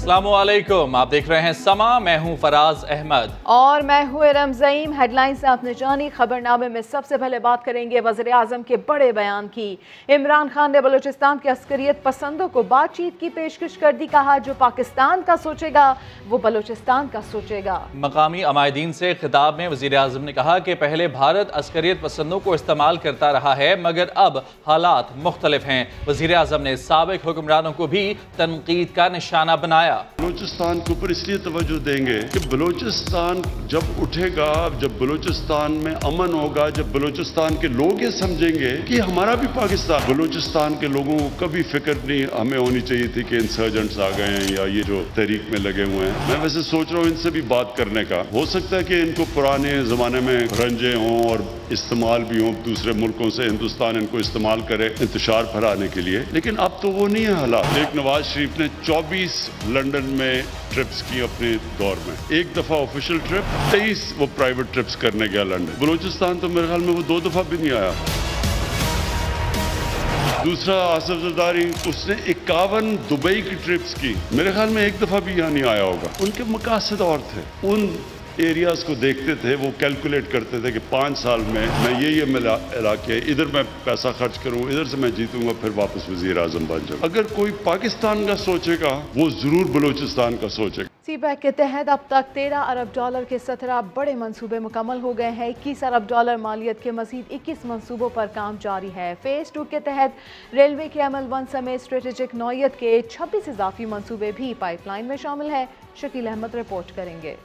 अस्सलामुअलैकुम, आप देख रहे हैं समा। मैं हूं फराज अहमद और मैं हूं इरम ज़ईम। हेडलाइंस आपने जानी। खबरनामे में सबसे पहले बात करेंगे वज़ीर आज़म के बड़े बयान की। इमरान खान ने बलूचिस्तान के अस्करियत पसंदों को बातचीत की पेशकश कर दी। कहा जो पाकिस्तान का सोचेगा वो बलूचिस्तान का सोचेगा। मकामी अमायदीन से खिताब में वज़ीर आज़म ने कहा कि पहले भारत अस्करियत पसंदों को इस्तेमाल करता रहा है, मगर अब हालात मुख्तलिफ हैं। वज़ीर आज़म ने साबिक हुक्मरानों को भी तनकीद का निशाना बनाया। बलूचिस्तान के ऊपर इसलिए तवज्जो देंगे कि बलूचिस्तान जब उठेगा, जब बलूचिस्तान में अमन होगा, जब बलूचिस्तान के लोग ये समझेंगे कि हमारा भी पाकिस्तान। बलूचिस्तान के लोगों को कभी फिक्र नहीं हमें होनी चाहिए थी कि इंसर्जेंट्स आ गए हैं या ये जो तहरीक में लगे हुए हैं। मैं वैसे सोच रहा हूँ इनसे भी बात करने का। हो सकता है कि इनको पुराने जमाने में रंजे हों और इस्तेमाल भी हों, दूसरे मुल्कों से हिंदुस्तान इनको इस्तेमाल करे इंतशार फैलाने के लिए, लेकिन अब तो वो नहीं है हालात। एक नवाज शरीफ ने 24 लंदन में ट्रिप्स की अपने दौर में, एक दफा ऑफिशियल ट्रिप, 23 वो प्राइवेट ट्रिप्स करने गया लंदन। बलूचिस्तान तो मेरे ख्याल में वो 2 दफा भी नहीं आया। दूसरा आसिफ जरदारी, उसने 51 दुबई की ट्रिप्स की, मेरे ख्याल में एक दफा भी यहाँ नहीं आया होगा। उनके मकासद और थे, उन एरियाज को देखते थे, वो कैलकुलेट करते थे कि 5 साल में मैं ये इलाके, इधर मैं पैसा खर्च करूँ, इधर से मैं जीतूंगा, फिर वापस वजीर आजम बन जाऊँ। अगर कोई पाकिस्तान का सोचेगा वो जरूर बलूचिस्तान का सोचेगा। सीपैक के तहत अब तक 13 अरब डॉलर के 17 बड़े मंसूबे मुकम्मल हो गए हैं। 21 अरब डॉलर मालियत के मजीद 21 मंसूबों पर काम जारी है। फेज 2 के तहत रेलवे के अमल 1 समेत स्ट्रेटेजिक नौयत के 26 इजाफी मंसूबे भी पाइपलाइन में शामिल है। शकील अहमद रिपोर्ट करेंगे।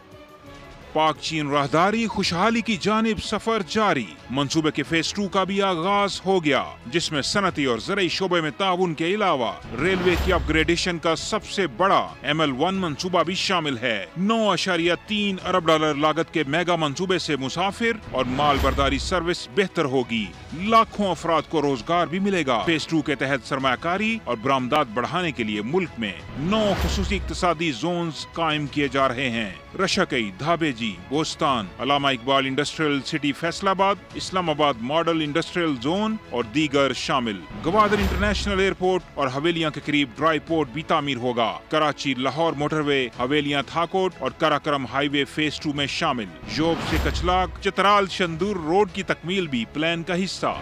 पाक चीन राहदारी खुशहाली की जानिब सफर जारी। मंसूबे के फेज 2 का भी आगाज हो गया, जिसमें सनती और ज़राई शोबे में ताउन के अलावा रेलवे की अपग्रेडेशन का सबसे बड़ा ML1 मंसूबा भी शामिल है। 9.3 अरब डॉलर लागत के मेगा मंसूबे से मुसाफिर और माल बर्दारी सर्विस बेहतर होगी। लाखों अफराद को रोजगार भी मिलेगा। फेज 2 के तहत सरमायाकारी और बरामदात बढ़ाने के लिए मुल्क में 9 खुसूसी इक्तिसादी जोन्स कायम किए जा रहे हैं। Rashakai, Dhabeji, Bostan, Allama Iqbal industrial city Faisalabad, Islamabad model industrial zone और दीगर शामिल। गवादर इंटरनेशनल एयरपोर्ट और हवेलियां के करीब ड्राई पोर्ट भी तामीर होगा। कराची लाहौर मोटरवे, हवेलियां थाकोट और कराकरम हाईवे फेज 2 में शामिल। जोब से कचलाक, चित्राल शंदूर रोड की तकमील भी प्लान का हिस्सा।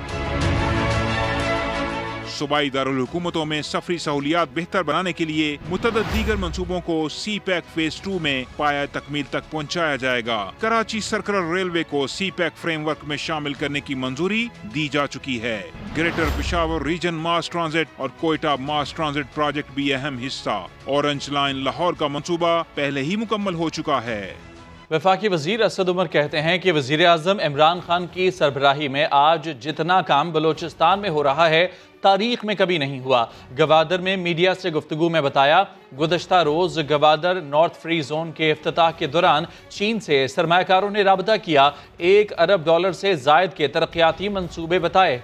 सूबाई दारुल हुकूमतों में सफरी सहूलियात बेहतर बनाने के लिए मुतअद्दिद दीगर मंसूबों को सीपैक फेज 2 में पाया तकमील तक पहुंचाया जाएगा। कराची सर्कुलर रेलवे को सीपैक फ्रेमवर्क में शामिल करने की मंजूरी दी जा चुकी है। Greater Peshawar region mass transit और कोयटा मास ट्रांजिट प्रोजेक्ट भी अहम हिस्सा। ऑरेंज लाइन लाहौर का मंसूबा पहले ही मुकम्मल हो चुका है। वफाकी वजीर असद उमर कहते हैं कि वजीर आज़म इमरान खान की सरबराही में आज जितना काम बलूचिस्तान में हो रहा है तारीख में कभी नहीं हुआ। गवादर में मीडिया से गुफ्तगू में बताया, गुज़श्ता रोज गवादर नॉर्थ फ्री जोन के इफ्तिताह के दौरान चीन से सरमायाकारों ने राबता किया। 1 अरब डॉलर से जायद के तरक्याती मंसूबे बताए।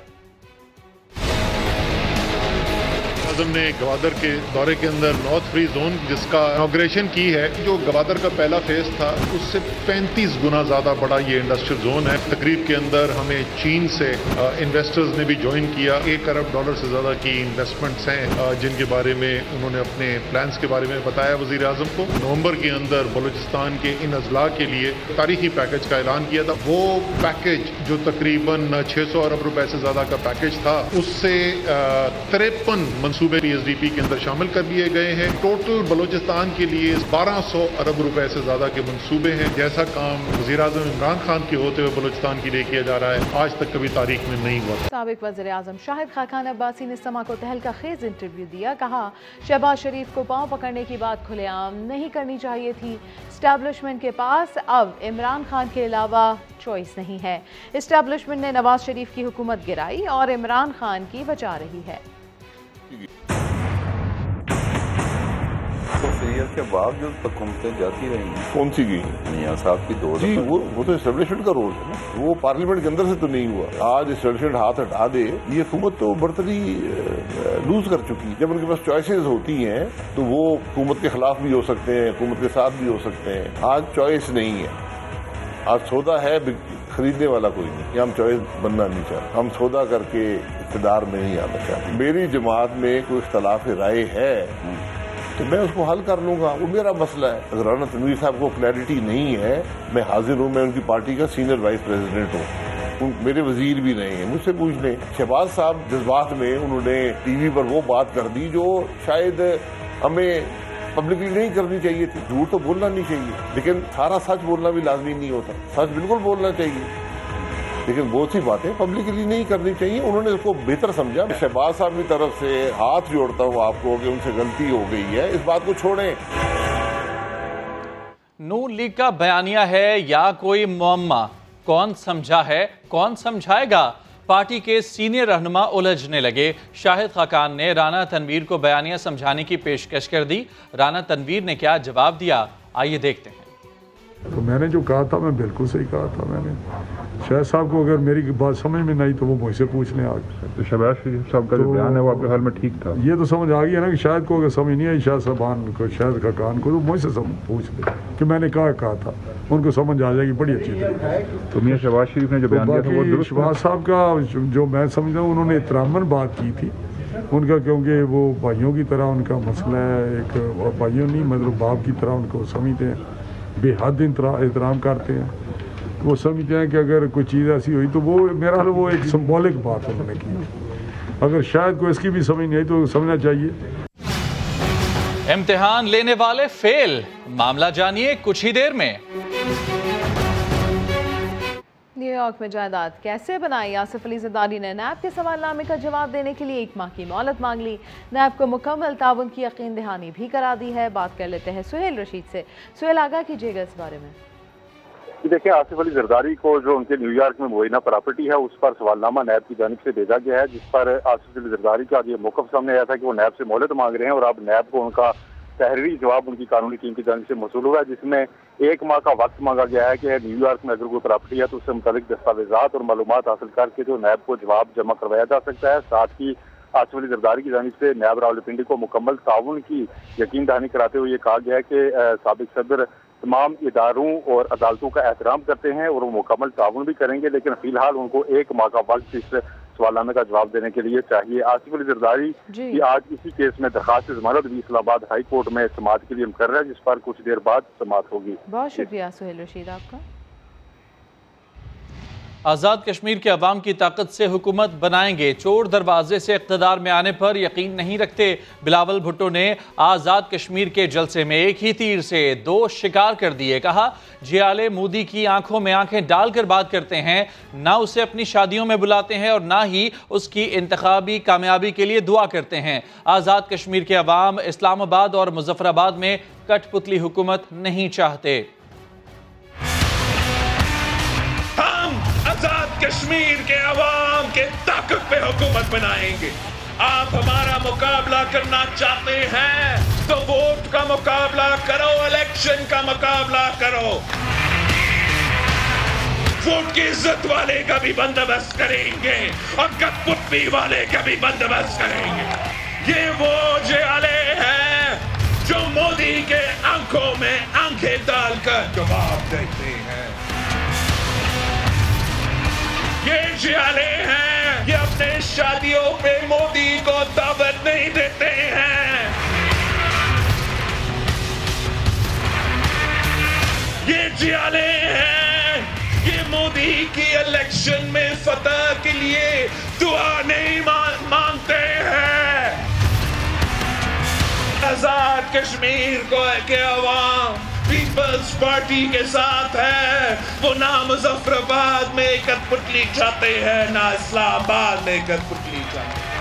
आज़म ने गवादर के दौरे के अंदर नॉर्थ फ्री जोन जिसका इनॉग्रेशन की है, जो गवादर का पहला फेज था उससे 35 गुना ज्यादा बड़ा ये इंडस्ट्रियल जोन है। तकरीब के अंदर हमें चीन से इन्वेस्टर्स ने भी ज्वाइन किया। 1 अरब डॉलर से ज्यादा की इन्वेस्टमेंट्स हैं जिनके बारे में उन्होंने अपने प्लान्स के बारे में बताया वजीर आजम को। नवंबर के अंदर बलूचिस्तान के इन अजला के लिए तारीखी पैकेज का ऐलान किया था। वो पैकेज जो तकरीबन 600 अरब रुपए से ज्यादा का पैकेज था, उससे 53 मंसूबे PSDP के अंदर शामिल कर लिए गए हैं। टोटल बलूचिस्तान के लिए 1200 अरब रुपए से ज्यादा के मंसूबे हैं। जैसा काम वज़ीर आज़म इमरान खान के होते हुए बलूचिस्तान के लिए किया जा रहा है, आज तक कभी तारीख में नहीं हुआ। साबिक वज़ीर आज़म शाहिद खाकान अब्बासी ने समा को तहलका खेज इंटरव्यू दिया। कहा शहबाज शरीफ को पांव पकड़ने की बात खुलेआम नहीं करनी चाहिए थी। एस्टैब्लिशमेंट के पास अब इमरान खान के अलावा चॉइस नहीं है। एस्टैब्लिशमेंट ने नवाज शरीफ की हुकूमत गिराई और इमरान खान की बचा रही है। के बावजूद हुकूमतें जाती रही। कौन सी की? मियां साहब की 2 जी, वो तो एस्टेब्लिशमेंट का रोल है ना, वो पार्लियामेंट के अंदर से तो नहीं हुआ। आज एस्टेब्लिशमेंट हाथ हटा दे, ये हुकूमत तो बर्तरी लूज कर चुकी है। जब उनके पास चॉइसेस होती हैं तो वो हुकूमत के खिलाफ भी हो सकते हैं, हुकूमत के साथ भी हो सकते हैं। आज चॉइस नहीं है, आज सौदा है, खरीदने वाला कोई नहीं। हम चॉइस बनना नहीं चाहते, हम सौदा करके इक़्तिदार में नहीं आना चाहते। मेरी जमात में कोई इख्तलाफ राय है तो मैं उसको हल कर लूंगा, वो मेरा मसला है। अगर राना तनवीर साहब को क्लैरिटी नहीं है, मैं हाजिर हूँ, मैं उनकी पार्टी का सीनियर वाइस प्रेसिडेंट हूँ, मेरे वजीर भी नहीं है, मुझसे पूछ लें। शहबाज साहब जज्बात में उन्होंने टीवी पर वो बात कर दी जो शायद हमें पब्लिकली नहीं करनी चाहिए थी। झूठ तो बोलना नहीं चाहिए, लेकिन सारा सच बोलना भी लाजमी नहीं होता। सच बिल्कुल बोलना चाहिए, लेकिन बहुत सी बातें पब्लिकली नहीं करनी चाहिए। उन्होंने उसको बेहतर समझा। शहबाज साहब की तरफ से हाथ जोड़ता हूँ आपको कि उनसे गलती हो गई है, इस बात को छोड़ें। नून लीग का बयानिया है या कोई मुअम्मा? कौन समझा है, कौन समझाएगा? पार्टी के सीनियर रहनुमा उलझने लगे। शाहिद खाकान ने राना तनवीर को बयानिया समझाने की पेशकश कर दी। राना तनवीर ने क्या जवाब दिया, आइए देखते हैं। तो मैंने जो कहा था मैं बिल्कुल सही कहा था। मैंने शाहिद साहब को अगर मेरी बात समझ में नहीं तो वो मुझसे पूछने आ गए। तो शहबाज शरीफ साहब का जो बयान है वो आपके हाल में ठीक था? ये तो समझ आ गई है ना कि शायद को अगर समझ नहीं आई शायद साहबान को, शायद खाकान को, तो मुझसे पूछ ले कि मैंने कहा था, उनको समझ आ जाएगी बड़ी अच्छी तरह। तो मियां शहबाज शरीफ ने जो बयान दिया था वो दुरुस्त? शहबाज साहब का जो मैं समझता हूँ उन्होंने एहतरामन बात की थी उनका, क्योंकि वो भाइयों की तरह उनका मसला है। एक भाइयों नहीं मतलब बाप की तरह उनको समझते हैं, बेहद एहतराम करते हैं। वो समझते हैं कि अगर कोई चीज़ ऐसी हुई तो वो मेरा हाल वो एक सिंबॉलिक बात उन्होंने की। अगर शायद कोई इसकी भी समझ नहीं आई तो समझना चाहिए। इम्तिहान लेने वाले फेल, मामला जानिए कुछ ही देर में। न्यूयॉर्क में जायदाद कैसे बनाई? आसिफ अली जरदारी ने नैब के सवालनामे का जवाब देने के लिए 1 माह की मोहलत मांग ली। नैब को मुकम्मल ताउन की यकीन दहानी भी करा दी है। बात कर लेते हैं सुहेल रशीद से। सुहेल, आगाह कीजिएगा इस बारे में। देखिए, आसिफ अली जरदारी को जो उनके न्यूयॉर्क में मुबैना प्रॉपर्टी है उस पर सवालनामा नैब की जानिब से भेजा गया है, जिस पर आसिफ अली जरदारी का ये मौक़िफ़ सामने आया था कि वो नैब से मोहलत मांग रहे हैं और अब नैब को उनका तहरीरी जवाब उनकी कानूनी टीम की जानिब से मौसूल हुआ है, जिसमें 1 माह का वक्त मांगा गया है कि न्यूयॉर्क में अगर कोई प्रॉपर्टी है तो उससे मुताबिक दस्तावेजात और मालूमात हासिल करके जो नैब को जवाब जमा करवाया जा सकता है। साथ ही आसिफ अली जरदारी की जानिब से नैब रावलपिंडी को मुकम्मल ताउन की यकीन दहानी कराते हुए ये कहा गया है कि साबिक सदर तमाम इदारों और अदालतों का एहतराम करते हैं और वो मुकम्मल ताउन भी करेंगे, लेकिन फिलहाल उनको 1 माह का वक्त इस सवालाना का जवाब देने के लिए चाहिए। आसिफ अली जरदारी की आज इसी केस में दरखास्त जमानत भी इस्लामाबाद हाई कोर्ट में समाअत के लिए मुकर्रर है, जिस पर कुछ देर बाद समाअत होगी। बहुत शुक्रिया सुहेल रशीद आपका। आज़ाद कश्मीर के अवाम की ताकत से हुकूमत बनाएंगे, चोर दरवाजे से इक़्तिदार में आने पर यकीन नहीं रखते। बिलावल भुट्टो ने आज़ाद कश्मीर के जलसे में एक ही तीर से 2 शिकार कर दिए। कहा, जियाले मोदी की आंखों में आंखें डालकर बात करते हैं, ना उसे अपनी शादियों में बुलाते हैं और ना ही उसकी इंतखाबी कामयाबी के लिए दुआ करते हैं। आज़ाद कश्मीर के अवाम इस्लामाबाद और मुजफ्फराबाद में कठपुतली हुकूमत नहीं चाहते। आजाद कश्मीर के अवाम के ताकत पे हुकूमत बनाएंगे। आप हमारा मुकाबला करना चाहते हैं तो वोट का मुकाबला करो, इलेक्शन का मुकाबला करो। वोट की इज्जत वाले का भी बंदोबस्त करेंगे और कठपुतली वाले का भी बंदोबस्त करेंगे। ये वो जियाले हैं जो मोदी के आंखों में आंखें डालकर जवाब देते हैं। ये जियाले हैं, ये अपने शादियों पे मोदी को दावत नहीं देते हैं। ये जियाले हैं, ये मोदी की इलेक्शन में फतह के लिए दुआ नहीं मांगते हैं। आजाद कश्मीर को के अवाम पीपल्स पार्टी के साथ है। वो ना मुजफ्फराबाद में कठपुतली चाहते हैं, ना इस्लामाबाद में कठपुतली चाहते हैं।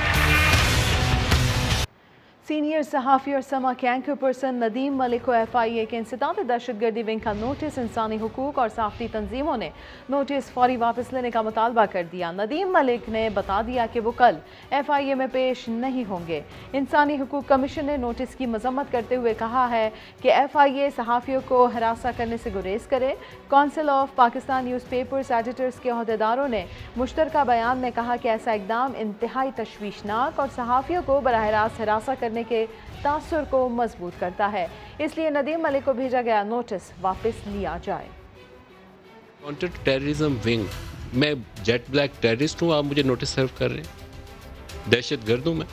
सीनियर सहाफ़ी और समा के एंकर पर्सन नदीम मलिक को FIA के इंसदाद दहशतगर्दी विंग का नोटिस इंसानी हुकूक और साफ़ी तंजीमों ने नोटिस फौरी वापस लेने का मुतालबा कर दिया। नदीम मलिक ने बता दिया कि वो कल FIA में पेश नहीं होंगे। इंसानी हुकूक कमीशन ने नोटिस की मजम्मत करते हुए कहा है कि FIA सहाफ़ियों को हरासा करने से गुरेज करे। Council of Pakistan newspapers editors के अहदेदारों ने मुश्तरका बयान में कहा कि ऐसा इकदाम इंतहाई तशवीशनाक और सहाफ़ियों को बराह रास्त हरासा करने के तासुर को मजबूत करता है, इसलिए नदीम मलिक को भेजा गया नोटिस वापस लिया जाए। काउंटर टेररिज्म विंग, मैं जेट ब्लैक टेररिस्ट हूँ, आप मुझे नोटिस सर्व कर रहे हैं? दहशत गर्द हूँ मैं?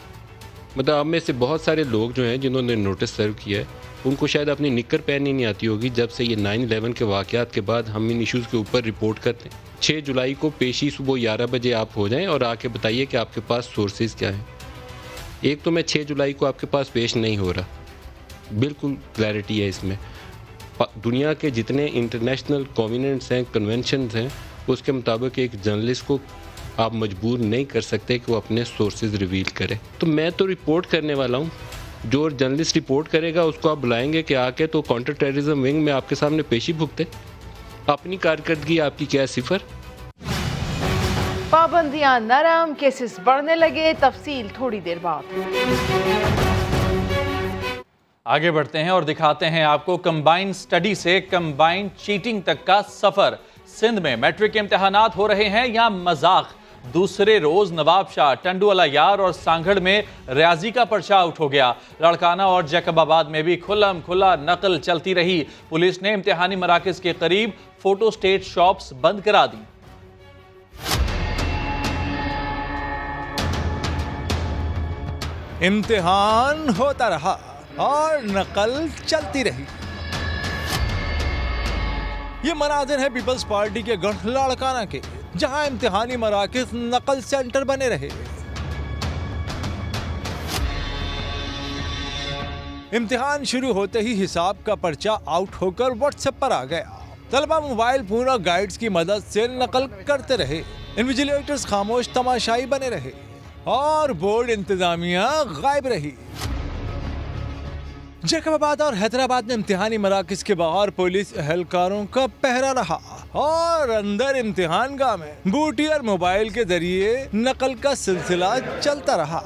मतलब आप में से बहुत सारे लोग जो हैं जिन्होंने नोटिस सर्व किया है, उनको शायद अपनी निक्कर पहननी नहीं आती होगी। जब से ये 9/11 के वाक़यात के बाद हम इन इश्यूज़ के ऊपर रिपोर्ट करते हैं। 6 जुलाई को पेशी सुबह 11 बजे आप हो जाएं और आके बताइए कि आपके पास सोर्सेज क्या हैं। एक तो मैं 6 जुलाई को आपके पास पेश नहीं हो रहा, बिल्कुल क्लैरिटी है इसमें। दुनिया के जितने इंटरनेशनल कॉन्वेनेंट्स हैं, कन्वेंशंस हैं, उसके मुताबिक एक जर्नलिस्ट को आप मजबूर नहीं कर सकते कि वो अपने सोर्सेज रिवील करे। तो मैं तो रिपोर्ट करने वाला हूँ, जो जर्नलिस्ट रिपोर्ट करेगा उसको आप बुलाएंगे कि आके तो काउंटर टेररिज्म विंग में आपके सामने पेशी भुगते। अपनी कारकर्दगी आपकी क्या सिफर। पाबंदियां नरम, केसेस बढ़ने लगे, तफसील थोड़ी देर बाद। आगे बढ़ते हैं और दिखाते हैं आपको कंबाइंड स्टडी से कंबाइंड चीटिंग तक का सफर। सिंध में मैट्रिक के इम्तिहानात हो रहे हैं या मजाक। दूसरे रोज नवाबशाह, टंडुवाला यार और सांगड़ में रियाजी का पर्चा आउट हो गया। लड़काना और जैकबाबाद में भी खुल्लम खुल्ला नकल चलती रही। पुलिस ने इम्तिहानी मराकज के करीब फोटो स्टेट शॉप्स बंद करा दी। इम्तिहान होता रहा और नकल चलती रही। ये मनाजिर है पीपल्स पार्टी के गढ़ लाड़काना के, जहां इम्तिहानी मराकिज नकल सेंटर बने रहे। इम्तिहान शुरू होते ही हिसाब का पर्चा आउट होकर व्हाट्सएप पर आ गया। तलबा मोबाइल फोन और गाइड्स की मदद से नकल करते रहे। इन्विजिलेटर्स खामोश तमाशाई बने रहे और बोर्ड इंतजामिया गायब रही। जैकबाबाद और हैदराबाद में इम्तिहानी मराकज के बाहर पुलिस एहलकारों का पहरा रहा और अंदर इम्तिहान गाह में बूटी और मोबाइल के जरिए नकल का सिलसिला चलता रहा।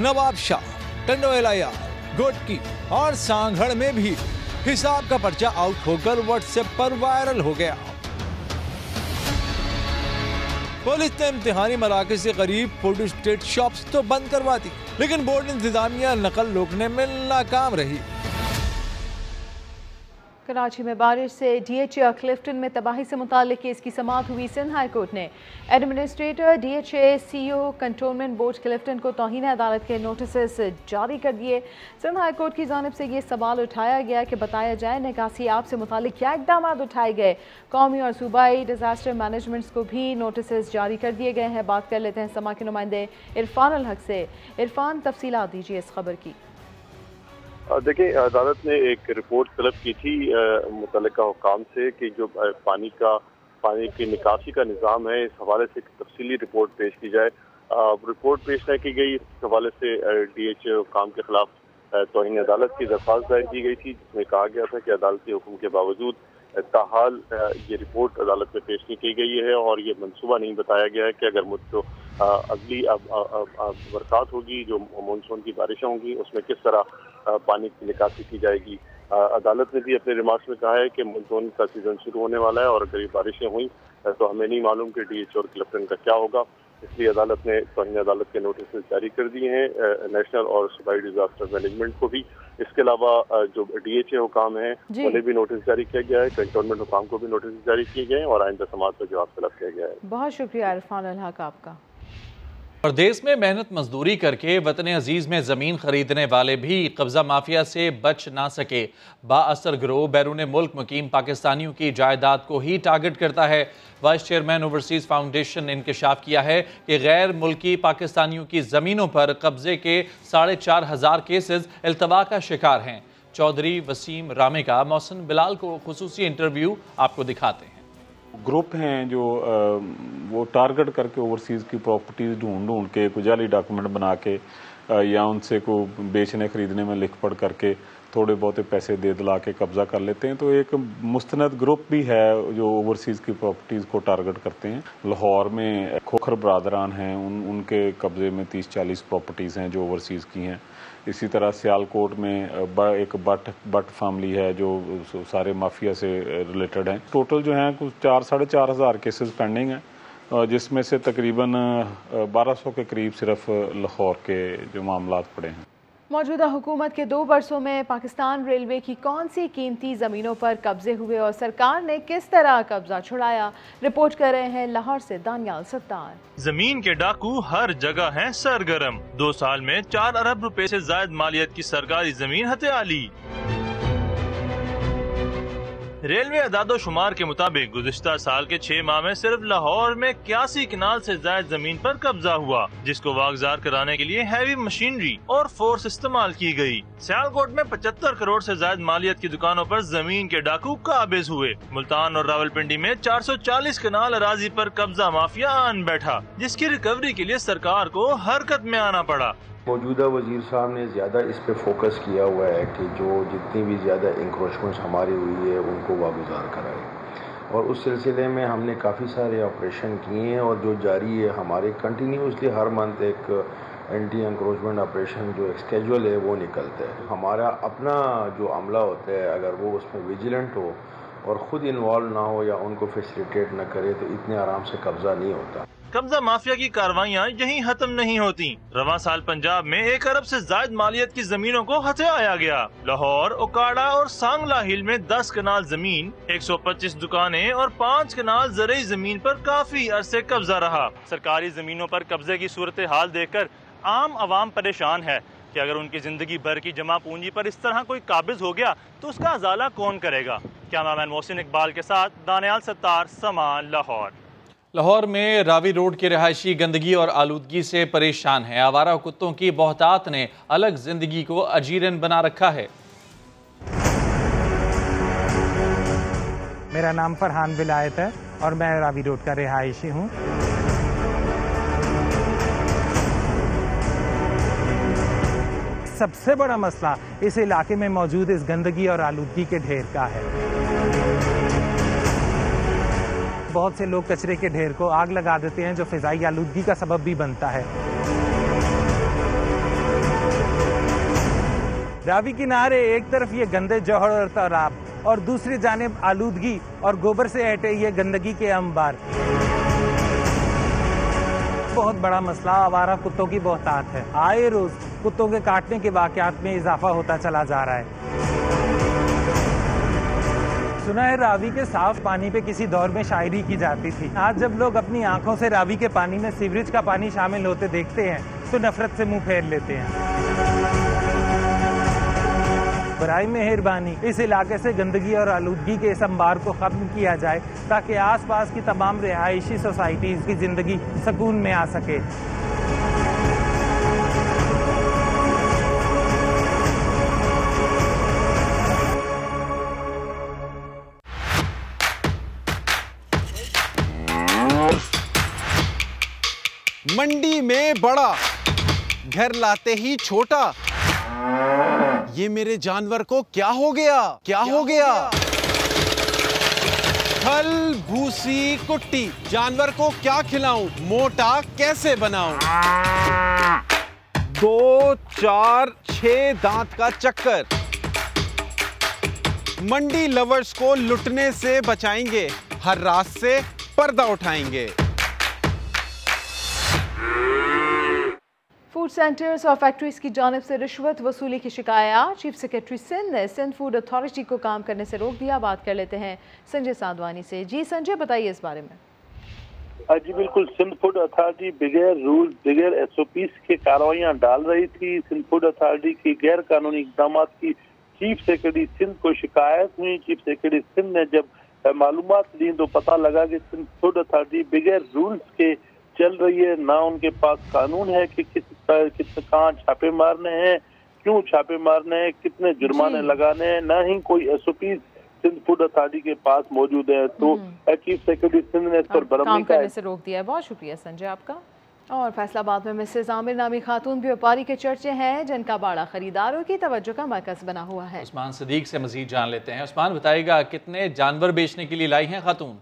नवाबशाह, टंडोवाला यार, गोटकी और सांगड़ में भी हिसाब का पर्चा आउट होकर व्हाट्सएप पर वायरल हो गया। पुलिस ने इम्तिहानी मराकज से करीब फोटो स्टेट शॉप्स तो बंद करवा दी, लेकिन बोर्ड इंतजामिया नकल रोकने में नाकाम रही। कराची में बारिश से डीएचए और क्लिफ्टन में तबाही से मुताल्लिक केस की समाअत हुई। सिंध हाई कोर्ट ने administrator, DHA, CEO, cantonment board Clifton को तौहीन अदालत के नोटिस जारी कर दिए। सिंध हाई कोर्ट की जानिब से ये सवाल उठाया गया कि बताया जाए निकासी आप से मुताल्लिक क्या इकदाम उठाए गए। कौमी और सूबाई डिजास्टर मैनेजमेंट्स को भी नोटिस जारी कर दिए गए हैं। बात कर लेते हैं समा के नुमाइंदे इरफान अल हक से। इरफान, तफसीलात दीजिए इस खबर की। देखिए, अदालत ने एक रिपोर्ट तलब की थी मुतल्लिका हुकाम से कि जो पानी की निकासी का निज़ाम है, इस हवाले से तफसीली रिपोर्ट पेश की जाए। रिपोर्ट पेश न की गई। इस हवाले से डीएचए हुकाम के खिलाफ तौहीन अदालत की दरख्वास्त दायर की गई थी, जिसमें कहा गया था कि अदालती हुक्म के बावजूद ताहाल ये रिपोर्ट अदालत में पेश नहीं की गई है और ये मनसूबा नहीं बताया गया है कि अगर मुझको अगली बरसात होगी, जो मानसून की बारिशें होंगी, उसमें किस तरह पानी की निकासी की जाएगी। अदालत ने भी अपने रिमार्क्स में कहा है कि मानसून का सीजन शुरू होने वाला है और अगर ये बारिशें हुई तो हमें नहीं मालूम कि डीएचए और क्लिफ्टन का क्या होगा। इसलिए अदालत ने तौहीन अदालत के नोटिस जारी कर दिए हैं नेशनल और सूबाई डिजास्टर मैनेजमेंट को भी। इसके अलावा जो डीएचए हुकाम है उन्हें भी नोटिस जारी किया गया है, कंटोनमेंट हुकाम को भी नोटिस जारी किए गए हैं और आइंदा समाअत पर जवाब तलब किया गया है। बहुत शुक्रिया इरफान अल हक आपका। प्रदेश में मेहनत मजदूरी करके वतन अजीज में जमीन खरीदने वाले भी कब्जा माफिया से बच ना सके। बाअसर गिरोह बैरून मुल्क मुकीम पाकिस्तानियों की जायदाद को ही टारगेट करता है। वाइस चेयरमैन ओवरसीज फाउंडेशन ने इंकशाफ किया है कि गैर मुल्की पाकिस्तानियों की जमीनों पर कब्जे के 4500 केसेस इल्तवा का शिकार हैं। चौधरी वसीम रामे का मोहसिन बिलाल को खुसूसी इंटरव्यू आपको दिखाते हैं। ग्रुप हैं जो वो टारगेट करके ओवरसीज़ की प्रॉपर्टीज़ ढूंढ के कोई जाली डॉक्यूमेंट बना के या उनसे को बेचने ख़रीदने में लिख पढ़ करके थोड़े बहुत पैसे दे दिला के कब्ज़ा कर लेते हैं। तो एक मुस्तनद ग्रुप भी है जो ओवरसीज़ की प्रॉपर्टीज़ को टारगेट करते हैं। लाहौर में खोखर बरादरान हैं, उनके कब्ज़े में 30-40 प्रॉपर्टीज़ हैं जो ओवरसीज़ की हैं। इसी तरह सियालकोट में एक बट फैमिली है जो सारे माफिया से रिलेटेड हैं। टोटल जो हैं कुछ 4-4.5 केसेस पेंडिंग हैं, जिसमें से तकरीबन 1200 के करीब सिर्फ लाहौर के जो मामलात पड़े हैं। मौजूदा हुकूमत के 2 बरसों में पाकिस्तान रेलवे की कौन सी कीमती ज़मीनों पर कब्जे हुए और सरकार ने किस तरह कब्जा छुड़ाया, रिपोर्ट कर रहे हैं लाहौर से दानियाल सत्तार। जमीन के डाकू हर जगह हैं सरगर्म। 2 साल में 4 अरब रुपए से ज्यादा मालियत की सरकारी जमीन हथिया ली। रेलवे अदादो शुमार के मुताबिक गुज़िश्ता साल के 6 माह में सिर्फ लाहौर में 81 कनाल से ज्यादा जमीन पर कब्जा हुआ, जिसको वागजार कराने के लिए हैवी मशीनरी और फोर्स इस्तेमाल की गई। सियालकोट में 75 करोड़ से ज्यादा मालियत की दुकानों पर जमीन के डाकू काबिज हुए। मुल्तान और रावलपिंडी में 440 कनाल अराजी पर कब्जा माफिया आन बैठा, जिसकी रिकवरी के लिए सरकार को हरकत में आना पड़ा। मौजूदा वजीर साहब ने ज़्यादा इस पे फोकस किया हुआ है कि जो जितनी भी ज़्यादा इंक्रोचमेंट्स हमारी हुई है उनको वागुजार कराए, और उस सिलसिले में हमने काफ़ी सारे ऑपरेशन किए हैं और जो जारी है हमारे कंटिन्यूसली हर मंथ एक एंटी इंक्रोचमेंट ऑपरेशन जो एक स्केड्यूल है वो निकलता है। हमारा अपना जो अमला होता है अगर वो उसमें विजिलेंट हो और ख़ुद इन्वॉल्व ना हो या उनको फैसिलिटेट न करे तो इतने आराम से कब्जा नहीं होता। कब्जा माफिया की कार्रवाइयाँ यहीं खत्म नहीं होती। रवां साल पंजाब में 1 अरब से ज्यादा मालियत की जमीनों को हथियाया गया। लाहौर, ओकाड़ा और सांगला हिल में 10 कनाल जमीन, 125 दुकानें और 5 कनाल ज़रूरी जमीन पर काफी अरसे कब्जा रहा। सरकारी जमीनों पर कब्जे की सूरत हाल देखकर आम आवाम परेशान है कि अगर उनकी जिंदगी भर की जमा पूंजी पर इस तरह कोई काबिज हो गया तो उसका अजाला कौन करेगा। कैमरामैन मोहसिन इकबाल के साथ दानियाल सत्तार, समान लाहौर। लाहौर में रावी रोड के रहायशी गंदगी और आलूदगी से परेशान हैं। आवारा कुत्तों की बहुतात ने अलग जिंदगी को अजीरन बना रखा है। मेरा नाम फरहान विलायत है और मैं रावी रोड का रहायशी हूँ। सबसे बड़ा मसला इस इलाके में मौजूद इस गंदगी और आलूदगी के ढेर का है। बहुत से लोग कचरे के ढेर को आग लगा देते हैं जो फिजाई आलूदगी का सबब भी बनता है। रावी किनारे एक तरफ ये गंदे जौहर और तालाब और दूसरी जानिब आलूदगी और गोबर से हटे ये गंदगी के अंबार। बहुत बड़ा मसला आवारा कुत्तों की बहुतात है। आए रोज कुत्तों के काटने के वाकयात में इजाफा होता चला जा रहा है। सुना है रावी के साफ पानी पे किसी दौर में शायरी की जाती थी। आज जब लोग अपनी आंखों से रावी के पानी में सीवरेज का पानी शामिल होते देखते हैं तो नफरत से मुंह फेर लेते हैं। बराए मेहरबानी इस इलाके से गंदगी और आलूदगी के इस अंबार को खत्म किया जाए ताकि आसपास की तमाम रिहायशी सोसाइटीज की जिंदगी सुकून में आ सके। मंडी में बड़ा, घर लाते ही छोटा, ये मेरे जानवर को क्या हो गया? क्या हो गया? खल, भूसी, कुट्टी, जानवर को क्या खिलाऊं? मोटा कैसे बनाऊं? 2, 4, 6 दांत का चक्कर। मंडी लवर्स को लुटने से बचाएंगे, हर रात से पर्दा उठाएंगे। फूड सेंटर्स और फैक्ट्रीज की जानिब से रिश्वत वसूली की शिकायत। चीफ सेक्रेटरी सिंध ने सिंध फूड अथॉरिटी को काम करने से रोक दिया। बात कर लेते हैं संजय साधवानी से। जी संजय, बताइए इस बारे में। जी बिल्कुल, सिंध फूड अथॉरिटी बगैर रूल्स बगैर SOPs के कार्रवाइयाँ डाल रही थी। सिंध फूड अथॉरिटी की गैर कानूनी इकदाम की चीफ सेक्रेटरी सिंध को शिकायत हुई। चीफ सेक्रेटरी सिंध ने जब मालूमात दी तो पता लगा कि सिंध फूड अथॉरिटी बगैर रूल्स के चल रही है। ना उनके पास कानून है कि कहाँ छापे मारने हैं, क्यों छापे मारने हैं, कितने जुर्माने लगाने हैं, ना ही कोई SOPs सिंध फूड अथॉरिटी के पास मौजूद है। तो चीफ सेक्रेटरी सिंध ने इस पर काम करने से रोक दिया है। बहुत शुक्रिया संजय आपका। और फैसलाबाद में मिसेज आमिर नामी खातून व्यापारी के चर्चे हैं जिनका बाड़ा खरीदारों की तवज्जो का मरकज बना हुआ है। उस्मान सदीक से मजीद जान लेते हैं। उस्मान, बताइएगा कितने जानवर बेचने के लिए लाई हैं खातून?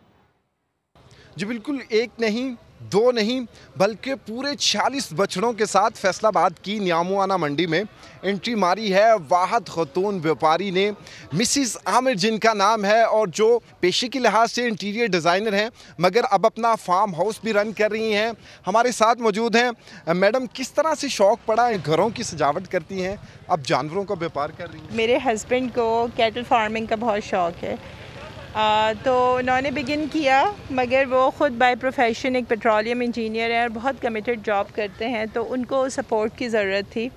जी बिल्कुल, एक नहीं दो नहीं बल्कि पूरे 46 बछड़ों के साथ फैसलाबाद की न्यामुआना मंडी में एंट्री मारी है वाहद खतून व्यापारी ने। मिसिस आमिर जिनका नाम है और जो पेशे के लिहाज से इंटीरियर डिज़ाइनर हैं मगर अब अपना फार्म हाउस भी रन कर रही हैं, हमारे साथ मौजूद हैं। मैडम, किस तरह से शौक़ पड़ा, घरों की सजावट करती हैं, अब जानवरों का व्यापार कर रही हैं? मेरे हस्बैंड को कैटल फार्मिंग का बहुत शौक़ है, तो उन्होंने बिगिन किया, मगर वो ख़ुद बाय प्रोफेशन एक पेट्रोलियम इंजीनियर है और बहुत कमिटेड जॉब करते हैं, तो उनको सपोर्ट की ज़रूरत थी।